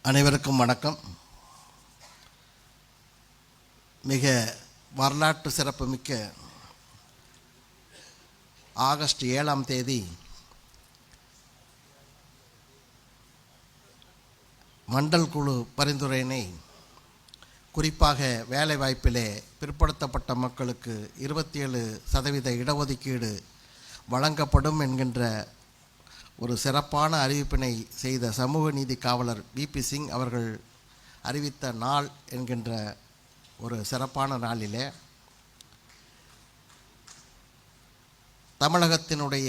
அனைவருக்கும் வணக்கம். மிக வரலாற்று சிறப்புமிக்க ஆகஸ்ட் 7ஆம் தேதி மண்டல் குழு பரிந்துரையினை குறிப்பாக வேலைவாய்ப்பிலே பிற்படுத்தப்பட்ட மக்களுக்கு 27% இடஒதுக்கீடு வழங்கப்படும் என்கின்ற ஒரு சிறப்பான அறிவிப்பினை செய்த சமூக நீதி காவலர் பிபி சிங் அவர்கள் அறிவித்த நாள் என்கின்ற ஒரு சிறப்பான நாளிலே தமிழகத்தினுடைய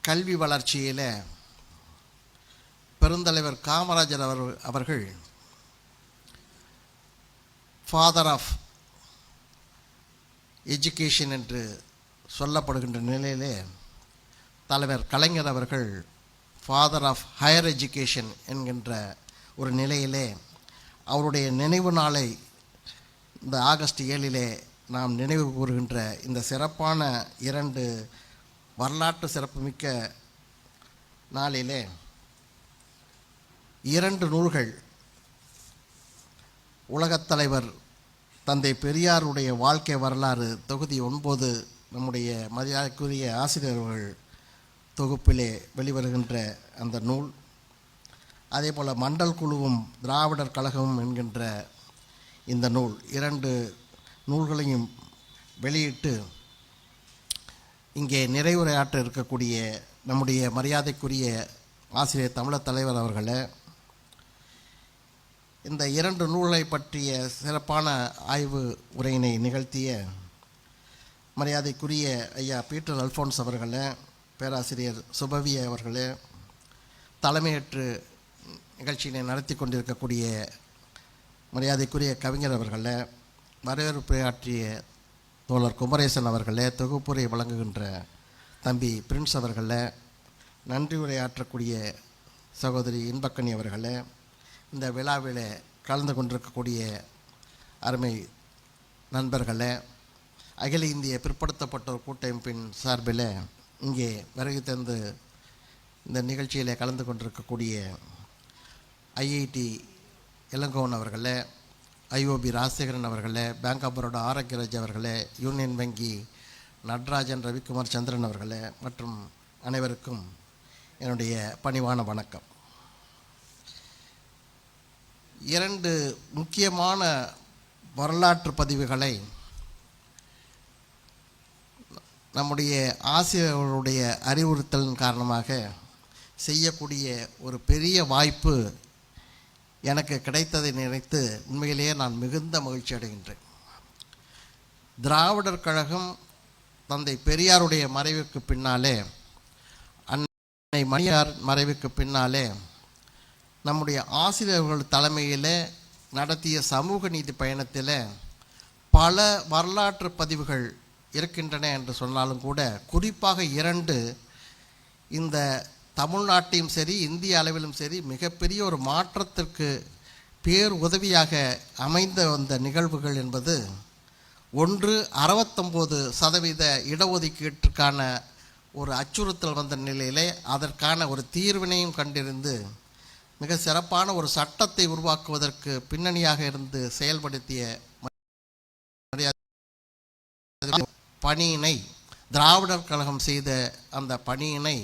கல்வி வளர்ச்சியில் பெருந்தலைவர் காமராஜர் அவர்கள் ஃபாதர் ஆஃப் எஜுகேஷன் என்று சொல்லப்படுகின்ற நிலையிலே தலைவர் கலைஞர் அவர்கள் ஃபாதர் ஆஃப் ஹையர் எஜுகேஷன் என்கின்ற ஒரு நிலையிலே அவருடைய நினைவு நாளை இந்த ஆகஸ்ட் 7 நாம் நினைவு கூறுகின்ற இந்த சிறப்பான 2 வரலாற்று சிறப்புமிக்க நாளிலே 2 நூல்கள் உலகத் தலைவர் தந்தை பெரியாருடைய வாழ்க்கை வரலாறு தொகுதி 9 நம்முடைய மரியாதைக்குரிய ஆசிரியர்கள் தொகுப்பிலே வெளிவருகின்ற அந்த நூல், அதே போல் மண்டல் குழுவும் திராவிடர் கழகமும் என்கின்ற இந்த நூல் 2 நூல்களையும் வெளியிட்டு இங்கே நிறைவுரையாற்ற இருக்கக்கூடிய நம்முடைய மரியாதைக்குரிய ஆசிரியர் தமிழர் தலைவர் அவர்களே, இந்த 2 நூலை பற்றிய சிறப்பான ஆய்வு உரையினை நிகழ்த்திய மரியாதைக்குரிய ஐயா பீட்டர் அல்ஃபோன்ஸ் அவர்களே, பேராசிரியர் சுபவி அவர்களே, தலைமையேற்று நிகழ்ச்சியினை நடத்தி கொண்டிருக்கக்கூடிய மரியாதைக்குரிய கவிஞர் அவர்களே, வரவேற்புரையாற்றிய தோழர் குமரேசன் அவர்களே, தொகுப்புரை வழங்குகின்ற தம்பி பிரின்ஸ் அவர்களே, நன்றி உரையாற்றக்கூடிய சகோதரி இன்பக்கனி அவர்களே, இந்த விழாவில் கலந்து கொண்டிருக்கக்கூடிய அருமை நண்பர்களே, அகில இந்திய பிற்படுத்தப்பட்டோர் கூட்டமைப்பின் சார்பில் இங்கே வருகை தந்து இந்த நிகழ்ச்சியில் கலந்து கொண்டிருக்கக்கூடிய ஐஐடி இளங்கோவன் அவர்களே, ஐஓபி ராஜசேகரன் அவர்களே, பேங்க் ஆஃப் பரோடா ஆரோக்கியராஜ் அவர்களே, யூனியன் வங்கி நடராஜன் ரவிக்குமார் சந்திரன் அவர்களே மற்றும் அனைவருக்கும் என்னுடைய பணிவான வணக்கம். 2 முக்கியமான வரலாற்று பதிவுகளை நம்முடைய ஆசிரியர்களுடைய அறிவுறுத்தலின் காரணமாக செய்யக்கூடிய ஒரு பெரிய வாய்ப்பு எனக்கு கிடைத்ததை நினைத்து உண்மையிலேயே நான் மிகுந்த மகிழ்ச்சி அடைகின்றேன். திராவிடர் கழகம் தந்தை பெரியாருடைய மறைவுக்கு பின்னாலே, அன்னை மணியார் மறைவுக்கு பின்னாலே நம்முடைய ஆசிரியர்கள் தலைமையில் நடத்திய சமூக நீதி பயணத்தில் பல வரலாற்று பதிவுகள் இருக்கின்றன என்று சொன்னாலும் கூட, குறிப்பாக 2 இந்த தமிழ்நாட்டையும் சரி இந்திய அளவிலும் சரி மிகப்பெரிய ஒரு மாற்றத்திற்கு பேர் உதவியாக அமைந்த வந்த நிகழ்வுகள் என்பது, ஒன்று 69% இடஒதுக்கீட்டிற்கான ஒரு அச்சுறுத்தல் வந்த நிலையிலே அதற்கான ஒரு தீர்வினையும் கண்டிருந்து மிக சிறப்பான ஒரு சட்டத்தை உருவாக்குவதற்கு பின்னணியாக இருந்து செயல்படுத்திய பணியினை, திராவிடர் கழகம் செய்த அந்த பணியினை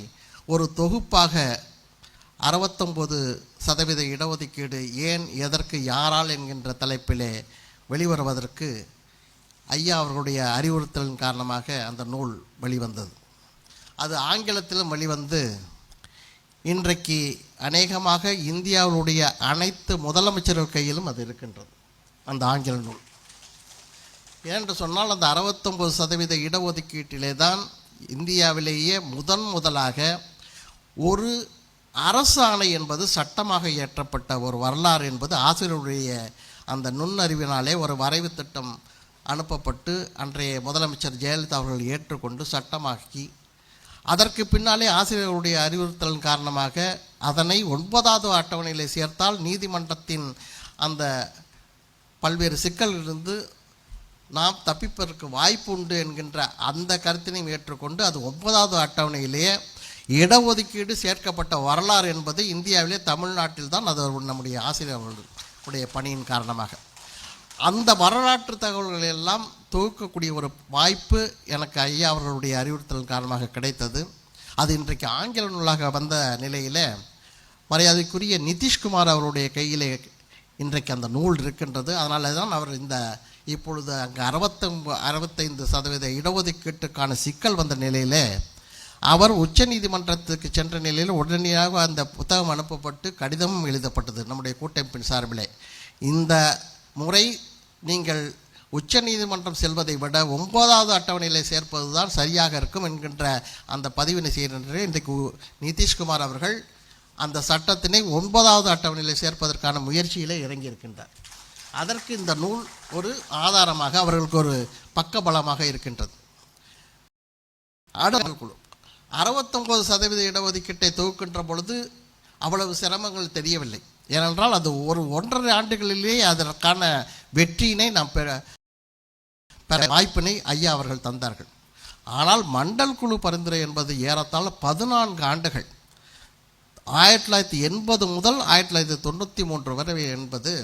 ஒரு தொகுப்பாக 69% இடஒதுக்கீடு ஏன், எதற்கு, யாரால் என்கின்ற தலைப்பிலே வெளிவருவதற்கு ஐயா அவர்களுடைய அறிவுறுத்தலின் காரணமாக அந்த நூல் வெளிவந்தது. அது ஆங்கிலத்திலும் வெளிவந்து இன்றைக்கு அநேகமாக இந்தியாவுடைய அனைத்து முதலமைச்சர்கள் கையிலும் அது இருக்கின்றது, அந்த ஆங்கில நூல். ஏனென்று சொன்னால் அந்த 69% இடஒதுக்கீட்டிலே தான் இந்தியாவிலேயே முதலாக ஒரு அரசாணை என்பது சட்டமாக இயற்றப்பட்ட ஒரு வரலாறு என்பது ஆசிரியருடைய அந்த நுண்ணறிவினாலே ஒரு வரைவு திட்டம் அனுப்பப்பட்டு அன்றைய முதலமைச்சர் ஜெயலலிதா அவர்கள் ஏற்றுக்கொண்டு சட்டமாக்கி, அதற்கு பின்னாலே ஆசிரியர்களுடைய அறிவுறுத்தலின் காரணமாக அதனை 9வது அட்டவணையில் சேர்த்தால் நீதிமன்றத்தின் அந்த பல்வேறு சிக்கலிலிருந்து நாம் தப்பிப்பதற்கு வாய்ப்பு உண்டு என்கின்ற அந்த கருத்தினையும் ஏற்றுக்கொண்டு அது 9வது அட்டவணையிலேயே இடஒதுக்கீடு சேர்க்கப்பட்ட வரலாறு என்பது இந்தியாவிலே தமிழ்நாட்டில் தான் அது நம்முடைய ஆசிரியர்களுடைய பணியின் காரணமாக. அந்த வரலாற்று தகவல்களை எல்லாம் தொகுக்கக்கூடிய ஒரு வாய்ப்பு எனக்கு ஐயா அவர்களுடைய அறிவுறுத்தல் காரணமாக கிடைத்தது. அது இன்றைக்கு ஆங்கில நூலாக வந்த நிலையில் மரியாதைக்குரிய நிதிஷ்குமார் அவருடைய கையிலே இன்றைக்கு அந்த நூல் இருக்கின்றது. அதனால தான் அவர் இப்பொழுது அங்கே 65% இடஒதுக்கீட்டுக்கான சிக்கல் வந்த நிலையில் அவர் உச்சநீதிமன்றத்துக்கு சென்ற நிலையில் உடனடியாக அந்த புத்தகம் அனுப்பப்பட்டு கடிதமும் எழுதப்பட்டது நம்முடைய கூட்டமைப்பின் சார்பில். இந்த முறை நீங்கள் உச்சநீதிமன்றம் செல்வதை விட 9வது அட்டவணையில் சேர்ப்பது தான் சரியாக இருக்கும் என்கின்ற அந்த பதிவினை செய்கின்ற இன்றைக்கு நிதிஷ்குமார் அவர்கள் அந்த சட்டத்தினை 9வது அட்டவணையில் சேர்ப்பதற்கான முயற்சியிலே இறங்கியிருக்கின்றார். அதற்கு இந்த நூல் ஒரு ஆதாரமாக அவர்களுக்கு ஒரு பக்கபலமாக இருக்கின்றது. குழு 69% இடஒதுக்கீட்டை தொகுக்கின்ற பொழுது அவ்வளவு சிரமங்கள் தெரியவில்லை. ஏனென்றால் அது ஒரு 1.5 ஆண்டுகளிலேயே அதற்கான வெற்றியினை நாம் பெற வாய்ப்பினை ஐயா அவர்கள் தந்தார்கள். ஆனால் மண்டல் குழு பரிந்துரை என்பது ஏறத்தாழ 14 ஆண்டுகள் 1980 முதல் 1993 வரை என்பது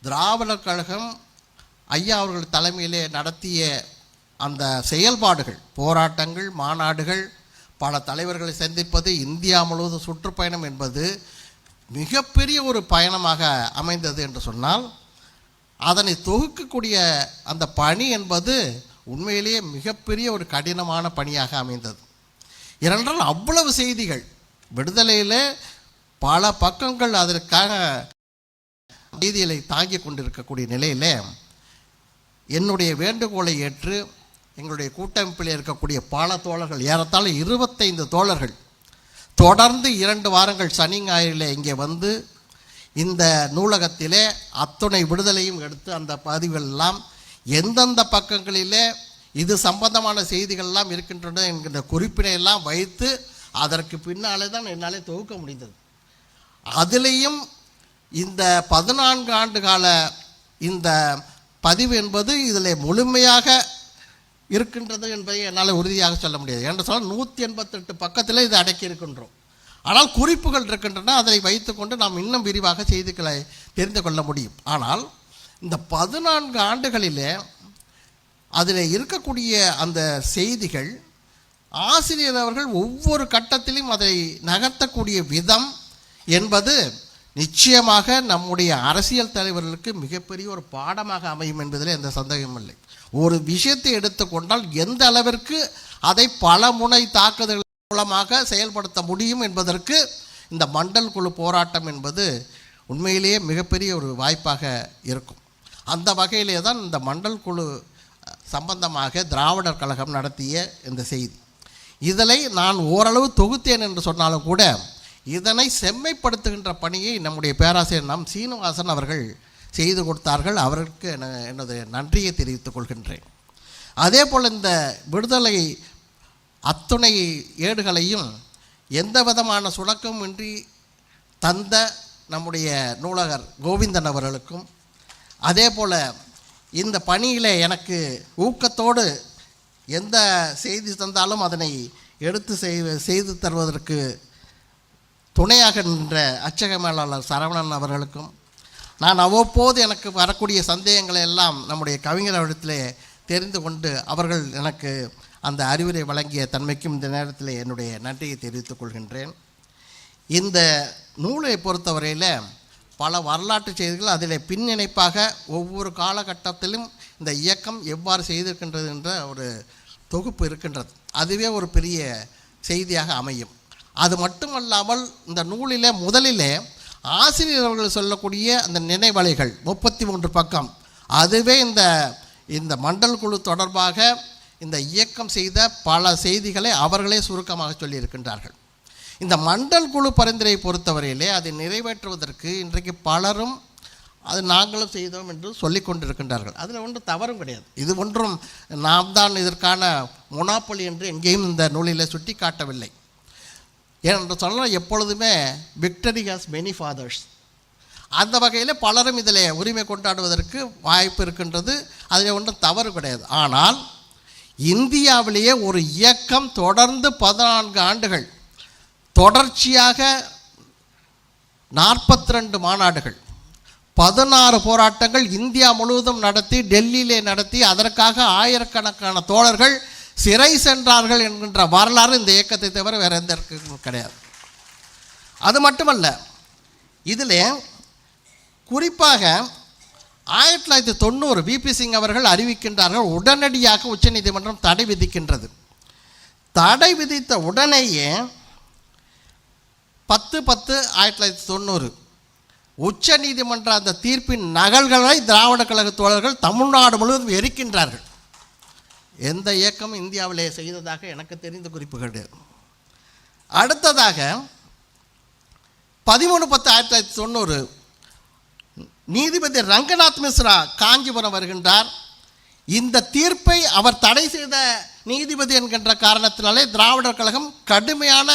திராவிடர் கழகம் ஐயா அவர்கள் தலைமையிலே நடத்திய அந்த செயல்பாடுகள், போராட்டங்கள், மாநாடுகள், பல தலைவர்களை சந்திப்பது, இந்தியா முழுவதும் சுற்றுப்பயணம் என்பது மிகப்பெரிய ஒரு பயணமாக அமைந்தது என்று சொன்னால், அதனை தொகுக்கக்கூடிய அந்த பணி என்பது உண்மையிலேயே மிகப்பெரிய ஒரு கடினமான பணியாக அமைந்தது. ஏனென்றால் அவ்வளவு செய்திகள், விடுதலையில் பல பக்கங்கள் அதற்காக செய்திகளை தாங்கி கொண்டிருக்கக்கூடிய நிலையில் என்னுடைய வேண்டுகோளை ஏற்று எங்களுடைய கூட்டமைப்பில் இருக்கக்கூடிய பல தோழர்கள், ஏறத்தாழ 25 தோழர்கள் தொடர்ந்து 2 வாரங்கள் சனி ஞாயிறில் இங்கே வந்து இந்த நூலகத்திலே அத்துணை விடுதலையும் எடுத்து அந்த பதிவுகளெல்லாம் எந்தெந்த பக்கங்களிலே இது சம்பந்தமான செய்திகள்லாம் இருக்கின்றன என்கின்ற குறிப்பினை எல்லாம் வைத்து அதற்கு பின்னாலே தான் என்னாலே தொகுக்க முடிந்தது. அதிலேயும் இந்த 14 ஆண்டு கால இந்த பதிவு என்பது இதில் முழுமையாக இருக்கின்றது என்பதை என்னால் உறுதியாக சொல்ல முடியாது. என்று சொன்னால் 188 பக்கத்தில் இது அடக்கி இருக்கின்றோம். ஆனால் குறிப்புகள் இருக்கின்றன, அதை வைத்துக்கொண்டு நாம் இன்னும் விரிவாக செய்திகளை தெரிந்து கொள்ள முடியும். ஆனால் இந்த 14 ஆண்டுகளிலே அதில் இருக்கக்கூடிய அந்த செய்திகள் ஆசிரியர் அவர்கள் ஒவ்வொரு கட்டத்திலும் அதை நகர்த்தக்கூடிய விதம் என்பது நிச்சயமாக நம்முடைய அரசியல் தலைவர்களுக்கு மிகப்பெரிய ஒரு பாடமாக அமையும் என்பதில் எந்த சந்தேகமும் இல்லை. ஒரு விஷயத்தை எடுத்துக்கொண்டால் எந்த அளவிற்கு அதை பல முனை தாக்குதல் மூலமாக செயல்படுத்த முடியும் என்பதற்கு இந்த மண்டல் குழு போராட்டம் என்பது உண்மையிலேயே மிகப்பெரிய ஒரு வாய்ப்பாக இருக்கும். அந்த வகையிலே தான் இந்த மண்டல் குழு சம்பந்தமாக திராவிடர் கழகம் நடத்திய இந்த செய்தி. இதனை நான் ஓரளவு தொகுத்தேன் என்று சொன்னாலும் கூட இதனை செம்மைப்படுத்துகின்ற பணியை நம்முடைய பேராசிரியர் நாம் சீனிவாசன் அவர்கள் செய்து கொடுத்தார்கள். அவருக்கு எனது நன்றியை தெரிவித்துக் கொள்கின்றேன். அதே போல் இந்த விடுதலை அத்துணை ஏடுகளையும் எந்த விதமான சுணக்கமும் இன்றி தந்த நம்முடைய நூலகர் கோவிந்தன் அவர்களுக்கும், அதே போல் இந்த பணியில் எனக்கு ஊக்கத்தோடு எந்த செய்தி தந்தாலும் அதனை எடுத்து செய்து தருவதற்கு துணையாக நின்ற அச்சக மேலாளர் சரவணன் அவர்களுக்கும், நான் அவ்வப்போது எனக்கு வரக்கூடிய சந்தேகங்களை எல்லாம் நம்முடைய கவிஞர்களிடத்திலே தெரிந்து கொண்டு அவர்கள் எனக்கு அந்த அறிவுரை வழங்கிய தன்மைக்கும் இந்த நேரத்தில் என்னுடைய நன்றியை தெரிவித்துக் கொள்கின்றேன். இந்த நூலை பொறுத்தவரையில் பல வரலாற்று செய்திகள் அதில் பின்னிணைப்பாக ஒவ்வொரு காலகட்டத்திலும் இந்த இயக்கம் எவ்வாறு செய்திருக்கின்றது என்ற ஒரு தொகுப்பு இருக்கின்றது. அதுவே ஒரு பெரிய செய்தியாக அமையும். அது மட்டுமல்லாமல் இந்த நூலிலே முதலிலே ஆசிரியர் அவர்கள் சொல்லக்கூடிய அந்த நினைவலைகள் 33 பக்கம், அதுவே இந்த மண்டல் குழு தொடர்பாக இந்த இயக்கம் செய்த பல செய்திகளை அவர்களே சுருக்கமாக சொல்லியிருக்கின்றார்கள். இந்த மண்டல் குழு பரிந்துரையை பொறுத்தவரையிலே அதை நிறைவேற்றுவதற்கு இன்றைக்கு பலரும் அது நாங்களும் செய்தோம் என்று சொல்லி கொண்டிருக்கின்றார்கள். அதில் ஒன்றும் தவறும் கிடையாது. இது ஒன்றும் நாம் தான் இதற்கான மொனாப்பொலி என்று எங்கேயும் இந்த நூலில் சுட்டி காட்டவில்லை. ஏனென்று சொன்னால் எப்பொழுதுமே விக்டரி ஹாஸ் மெனி ஃபாதர்ஸ். அந்த வகையில் பலரும் இதில் உரிமை கொண்டாடுவதற்கு வாய்ப்பு இருக்கின்றது. அதில் ஒன்றும் தவறு கிடையாது. ஆனால் இந்தியாவிலேயே ஒரு இயக்கம் தொடர்ந்து 14 ஆண்டுகள் தொடர்ச்சியாக 42 மாநாடுகள், 16 போராட்டங்கள் இந்தியா முழுவதும் நடத்தி, டெல்லியிலே நடத்தி, அதற்காக ஆயிரக்கணக்கான தோழர்கள் சிறை சென்றார்கள் என்கின்ற வரலாறு இந்த இயக்கத்தை தவிர வேறு எந்த இயக்கமும் கிடையாது. அது மட்டுமல்ல, இதில் குறிப்பாக 1990 விபி சிங் அவர்கள் அறிவிக்கின்றார்கள், உடனடியாக உச்சநீதிமன்றம் தடை விதிக்கின்றது. தடை விதித்த உடனேயே 10/10/1990 உச்ச நீதிமன்ற அந்த தீர்ப்பின் நகல்களை திராவிட கழக தோழர்கள் தமிழ்நாடு முழுவதும் எரிக்கின்றார்கள். எந்த இயக்கமும் இந்தியாவிலே செய்ததாக எனக்கு தெரிந்த குறிப்பு கிடையாது. அடுத்ததாக 13/10/1990 நீதிபதி ரங்கநாத் மிஸ்ரா காஞ்சிபுரம் வருகின்றார். இந்த தீர்ப்பை அவர் தடை செய்த நீதிபதி என்கின்ற காரணத்தினாலே திராவிடர் கழகம் கடுமையான,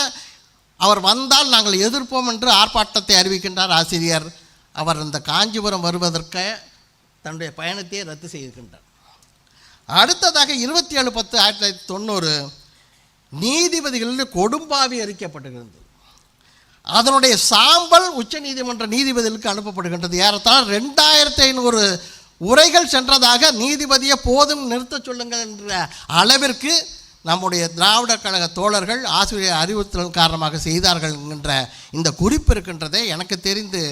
அவர் வந்தால் நாங்கள் எதிர்ப்போம் என்று ஆர்ப்பாட்டத்தை அறிவிக்கின்றார் ஆசிரியர். அவர் இந்த காஞ்சிபுரம் வருவதற்கு தன்னுடைய பயணத்தையே ரத்து செய்திருக்கின்றார். அடுத்ததாக 27/10/1990 நீதிபதிகளில் கொடும்பாவி எரிக்கப்பட்டிருந்தது. அதனுடைய சாம்பல் உச்ச நீதிமன்ற நீதிபதிகளுக்கு அனுப்பப்படுகின்றது. ஏறத்தாழ 2500 உரைகள் சென்றதாக நீதிபதியை போதும் நிறுத்த சொல்லுங்கள் என்ற அளவிற்கு நம்முடைய திராவிட கழக தோழர்கள் ஆசிரியர் அறிவுறுத்தல் காரணமாக செய்தார்கள் என்கின்ற இந்த குறிப்பு இருக்கின்றதே, எனக்கு தெரிந்து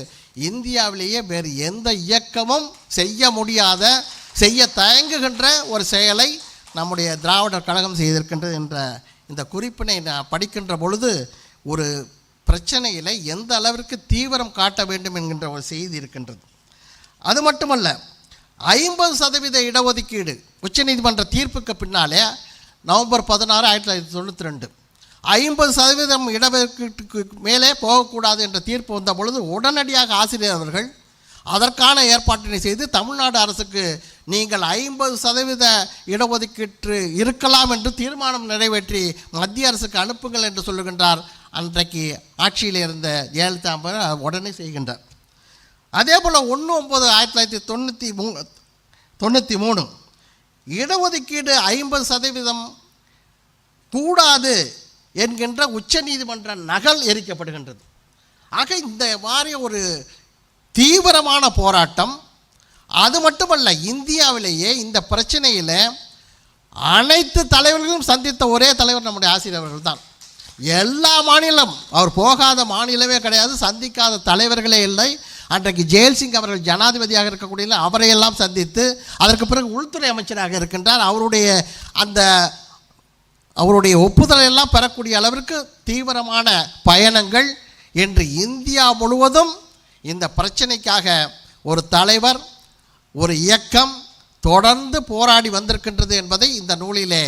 இந்தியாவிலேயே வேறு எந்த இயக்கமும் செய்ய முடியாத, செய்ய தயங்குகின்ற ஒரு செயலை நம்முடைய திராவிடர் கழகம் செய்திருக்கின்றது என்ற இந்த குறிப்பினை நான் படிக்கின்ற பொழுது ஒரு பிரச்சனையில் எந்த அளவிற்கு தீவிரம் காட்ட வேண்டும் என்கின்ற ஒரு செய்தி இருக்கின்றது. அது மட்டுமல்ல, 50% இடஒதுக்கீடு உச்சநீதிமன்ற தீர்ப்புக்கு பின்னாலே நவம்பர் 16, 1992 50% இடஒதுக்கீட்டுக்கு மேலே போகக்கூடாது என்ற தீர்ப்பு வந்த பொழுது உடனடியாக ஆசிரியர் அவர்கள் அதற்கான ஏற்பாட்டினை செய்து தமிழ்நாடு அரசுக்கு நீங்கள் 50% இடஒதுக்கீட்டு இருக்கலாம் என்று தீர்மானம் நிறைவேற்றி மத்திய அரசுக்கு அனுப்புங்கள் என்று சொல்லுகின்றார். அன்றைக்கு ஆட்சியில் இருந்த ஜெயலலிதா உடனே செய்கின்றார். அதே போல் 1/9/1993 இடஒதுக்கீடு 50% கூடாது என்கின்ற உச்ச நீதிமன்ற நகல் எரிக்கப்படுகின்றது. ஆக இந்த மாதிரி ஒரு தீவிரமான போராட்டம். அது மட்டுமல்ல, இந்தியாவிலேயே இந்த பிரச்சனையில் அனைத்து தலைவர்களும் சந்தித்த ஒரே தலைவர் நம்முடைய ஆசிரியர் அவர்கள் தான். எல்லா மாநிலம், அவர் போகாத மாநிலமே கிடையாது, சந்திக்காத தலைவர்களே இல்லை. அன்றைக்கு ஜெயல்சிங் அவர்கள் ஜனாதிபதியாக இருக்கக்கூடிய அவரையெல்லாம் சந்தித்து, அதற்கு பிறகு உள்துறை அமைச்சராக இருக்கின்றார். அவருடைய ஒப்புதலை எல்லாம் பெறக்கூடிய அளவிற்கு தீவிரமான பயணங்கள். என்று இந்தியா முழுவதும் இந்த பிரச்சனைக்காக ஒரு தலைவர், ஒரு இயக்கம் தொடர்ந்து போராடி வந்திருக்கின்றது என்பதை இந்த நூலிலே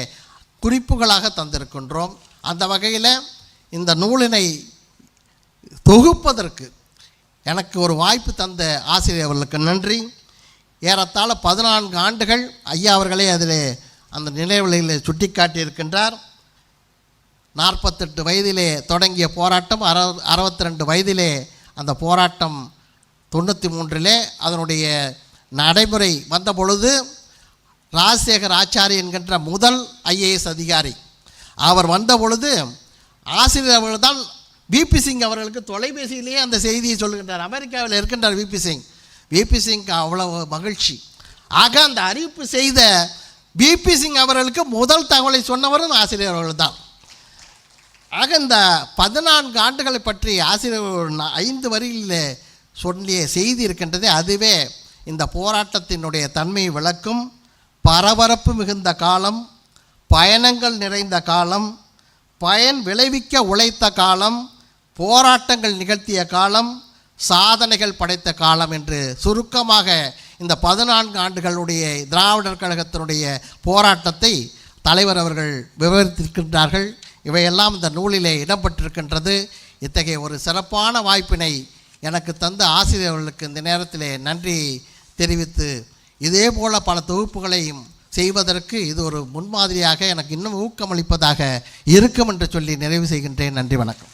குறிப்புகளாக தந்திருக்கின்றோம். அந்த வகையில் இந்த நூலினை தொகுப்பதற்கு எனக்கு ஒரு வாய்ப்பு தந்த ஆசிரியர் அவர்களுக்கு நன்றி. ஏறத்தாழ 14 ஆண்டுகள் ஐயா அவர்களே அதில் அந்த நினைவுகளில் சுட்டி காட்டியிருக்கின்றார். 48 வயதிலே தொடங்கிய போராட்டம் 62 வயதிலே அந்த போராட்டம் 93 அதனுடைய நடைமுறை வந்த பொழுது ராஜசேகர் ஆச்சாரி என்கின்ற முதல் ஐஏஎஸ் அதிகாரி அவர் வந்த பொழுது ஆசிரியர் அவர்கள் தான் விபி சிங் அவர்களுக்கு தொலைபேசியிலேயே அந்த செய்தியை சொல்லுகின்றார். அமெரிக்காவில் இருக்கின்றார் விபி சிங் அவ்வளவு மகிழ்ச்சி. ஆக அந்த அறிவிப்பு செய்த விபி சிங் அவர்களுக்கு முதல் தகவலை சொன்னவரும் ஆசிரியர் அவர்கள் தான். ஆக இந்த 14 ஆண்டுகளை பற்றி ஆசிரியர் 5 வரியில் சொல்லிய செய்தி இருக்கின்றது. அதுவே இந்த போராட்டத்தினுடைய தன்மையை விளக்கும். பரபரப்பு மிகுந்த காலம், பயணங்கள் நிறைந்த காலம், பயன் விளைவிக்க உழைத்த காலம், போராட்டங்கள் நிகழ்த்திய காலம், சாதனைகள் படைத்த காலம் என்று சுருக்கமாக இந்த 14 ஆண்டுகளுடைய திராவிடர் கழகத்தினுடைய போராட்டத்தை தலைவர் அவர்கள் விவரித்திருக்கின்றார்கள். இவையெல்லாம் இந்த நூலிலே இடம்பெற்றிருக்கின்றது. இத்தகைய ஒரு சிறப்பான வாய்ப்பினை எனக்கு தந்த ஆசிரியர்களுக்கு இந்த நேரத்திலே நன்றி தெரிவித்து, இதே போல பல தொகுப்புகளையும் செய்வதற்கு இது ஒரு முன்மாதிரியாக எனக்கு இன்னும் ஊக்கமளிப்பதாக இருக்கும் என்று சொல்லி நிறைவு செய்கின்றேன். நன்றி, வணக்கம்.